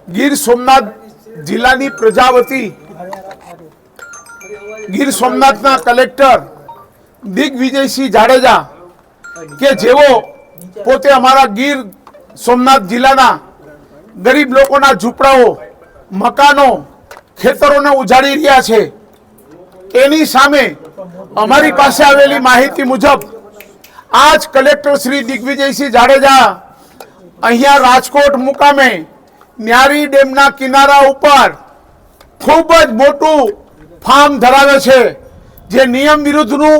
ગીર સોમનાથ જિલ્લાની પ્રજા વતી ગીર સોમનાથના કલેક્ટર દિગ્વિજયસિંહ જાડેજા કે જેઓ પોતે અમારા ગીર સોમનાથ જિલ્લાના ગરીબ લોકોના ઝૂંપડાઓ, મકાનો, ખેતરોને ઉજાડી રહ્યા છે, એની સામે અમારી પાસે આવેલી માહિતી મુજબ આજ કલેક્ટર શ્રી દિગ્વિજયસિંહ જાડેજા અહીંયા રાજકોટ મુકામે ન્યારી ડેમના કિનારા ઉપર ખૂબ જ મોટું ફાર્મ ધરાવે છે, જે નિયમ વિરુદ્ધનું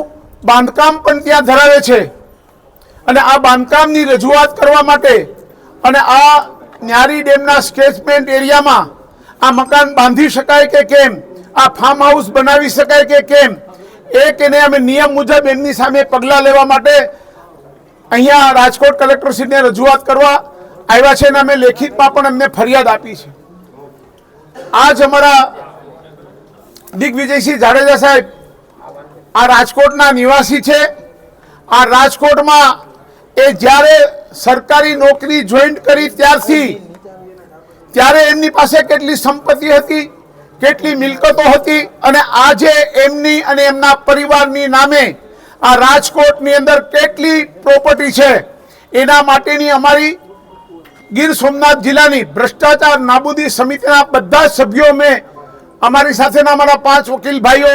બાંધકામ પણ ત્યાં ધરાવે છે. અને આ બાંધકામની રજૂઆત કરવા માટે અને આ ન્યારી ડેમના સ્કેચમેન્ટ એરિયામાં આ મકાન બાંધી શકાય કે કેમ, આ ફાર્મ હાઉસ બનાવી શકાય કે કેમ, એને અમે નિયમ મુજબ એમની સામે પગલાં લેવા માટે અહીંયા રાજકોટ કલેક્ટરશ્રીને રજૂઆત કરવા આવ્યા છે અને અમે લેખિતમાં પણ અમને ફરિયાદ આપી છે. આજ અમારા દિગ્વિજયસિંહ જાડેજા સાહેબ આ રાજકોટના નિવાસી છે. આ રાજકોટમાં એ જ્યારે સરકારી નોકરી જોઈન કરી ત્યારે એમની પાસે કેટલી સંપત્તિ હતી, કેટલી મિલકતો હતી, અને આજે એમની અને એમના પરિવારની નામે આ રાજકોટની અંદર કેટલી પ્રોપર્ટી છે, એના માટેની અમારી ગીર સોમનાથ જિલ્લાની ભ્રષ્ટાચાર નાબૂદી સમિતિના બધા સભ્યો મેં અમારી સાથેના અમારા 5 વકીલ ભાઈઓ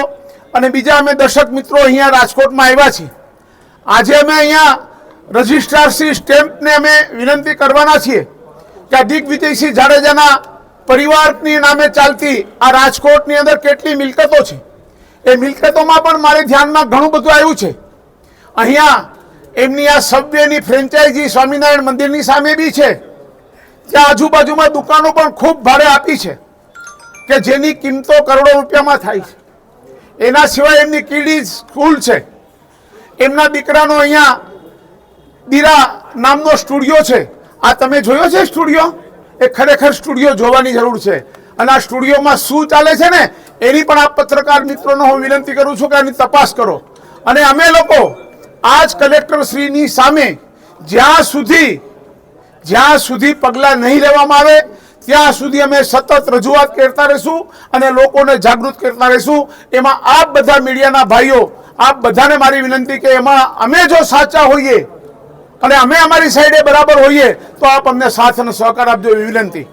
અને બીજા અમે દર્શક મિત્રો અહીંયા રાજકોટમાં આવ્યા છીએ. આજે અમે અહીંયા રજિસ્ટ્રારશ્રી સ્ટેમ્પને અમે વિનંતી કરવાના છીએ કે આ દિગ્વિજયસિંહ જાડેજાના પરિવારની નામે ચાલતી આ રાજકોટની અંદર કેટલી મિલકતો છે, એ મિલકતોમાં પણ મારે ધ્યાનમાં ઘણું બધું આવ્યું છે. અહીંયા એમની આ સબવેની ફ્રેન્ચાઇઝી સ્વામિનારાયણ મંદિરની સામે બી છે, ત્યાં આજુબાજુમાં દુકાનો પણ ખૂબ ભાડે આપી છે કે જેની કિંમતો કરોડો રૂપિયામાં થાય છે. એના સિવાય એમની કીડી સ્કૂલ છે, એમના દીકરાનો અહીંયા દીરા નામનો સ્ટુડિયો છે. આ તમે જોયો છે સ્ટુડિયો? એ ખરેખર સ્ટુડિયો જોવાની જરૂર છે. અને આ સ્ટુડિયોમાં શું ચાલે છે ને એની પણ આ પત્રકાર મિત્રોને હું વિનંતી કરું છું કે આની તપાસ કરો. અને અમે લોકો આજ કલેક્ટર શ્રીની સામે જ્યાં સુધી પગલાં નહીં લેવામાં આવે ત્યાં સુધી અમે સતત રજૂઆત કરતા રહીશું અને લોકોને જાગૃત કરતા રહીશું. એમાં આપ બધા મીડિયાના ભાઈઓ, આપ બધાને મારી વિનંતી કે એમાં અમે જો સાચા હોઈએ અને અમે અમારી સાઈડે બરાબર હોઈએ તો આપ અમને સાથ અને સહકાર આપજો એવી વિનંતી.